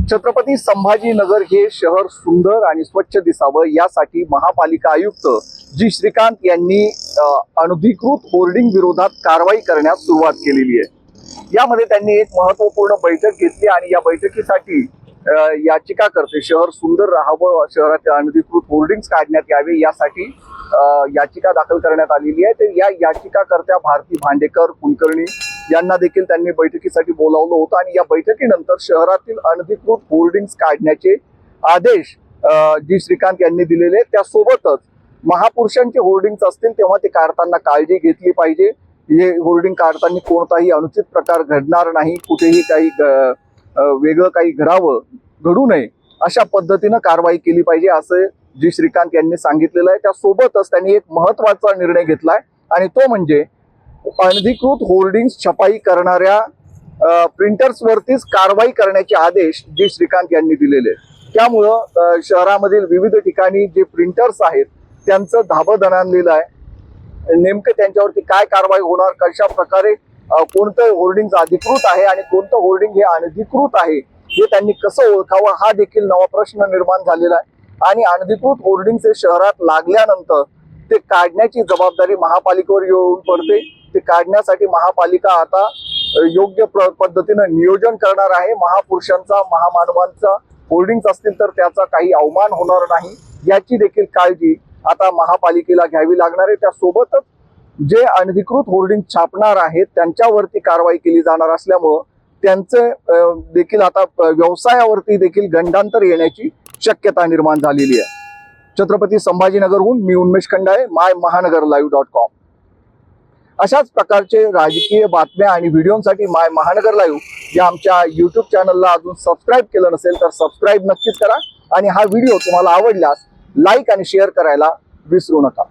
छत्रपती संभाजीनगर हे शहर सुंदर आणि स्वच्छ दिसावं यासाठी महापालिका आयुक्त जी श्रीकांत यांनी अनधिकृत होर्डिंग विरोधात कारवाई करण्यास सुरुवात केलेली आहे। यामध्ये त्यांनी एक महत्त्वपूर्ण बैठक घेतली आणि या बैठकीसाठी याचिकाकर्ते शहर सुंदर राहावं, शहरातील अनधिकृत होर्डिंग्स काढण्यात यावे यासाठी याचिका दाखल करण्यात आलेली आहे। तर या याचिकाकर्त्या भारती भांडेकर कुलकर्णी यांना देखील त्यांनी बैठकीसाठी बोलावलं होतं आणि या बैठकीनंतर शहरातील अनधिकृत होर्डिंग्स काढण्याचे आदेश जी श्रीकांत यांनी दिलेले, त्यासोबतच महापुरुषांचे होर्डिंग्स असतील तेव्हा ते काढताना काळजी घेतली पाहिजे। हे होर्डिंग काढताना कोणताही अनुचित प्रकार घडणार नाही, कुठेही काही वेगळं काही घडू नये अशा पद्धतीनं कारवाई केली पाहिजे असं जी श्रीकांत यांनी सांगितलेलं आहे। त्यासोबतच त्यांनी एक महत्त्वाचा निर्णय घेतलाय आणि तो म्हणजे अनधिकृत होर्डिंग्स छपाई करणाऱ्या प्रिंटर्स वरतीच कारवाई करण्याचे आदेश जी श्रीकांत यांनी दिलेले। त्यामुळं शहरामधील विविध ठिकाणी जे प्रिंटर्स आहेत त्यांचं धाबं दणाणलेलं आहे। नेमकं त्यांच्यावरती काय कारवाई होणार, कशा प्रकारे कोणतं होर्डिंग अधिकृत आहे आणि कोणतं होर्डिंग हे अनधिकृत आहे हे त्यांनी कसं ओळखावं हा देखील नवा प्रश्न निर्माण झालेला आहे। आणि अनधिकृत होर्डिंग्स हे शहरात लागल्यानंतर ते काढण्याची जबाबदारी महापालिकेवर येऊन पडते। ते काढण्यासाठी महापालिका आता योग्य पद्धतीनं नियोजन करणार आहे। महापुरुषांचा, महामानवांचा होर्डिंग्स असतील तर त्याचा काही अवमान होणार नाही याची देखील काळजी आता महापालिकेला घ्यावी लागणार आहे। त्यासोबतच जे अनधिकृत होर्डिंग छापणार आहेत त्यांच्यावरती कारवाई केली जाणार असल्यामुळं त्यांचं देखील आता व्यवसायावरती देखील गंडांतर येण्याची शक्यता निर्माण झालेली आहे। छत्रपती संभाजीनगरहून मी उन्मेष खंडाळे, MyMahanagarLive.com। अशाच प्रकारचे राजकीय बातम्या आणि व्हिडिओसाठी माय महानगर लाईव्ह या आमच्या YouTube चॅनलला अजून सबस्क्राईब केलं नसेल तर सबस्क्राईब नक्कीच करा आणि हा व्हिडिओ तुम्हाला आवडल्यास लाईक आणि शेअर करायला विसरू नका।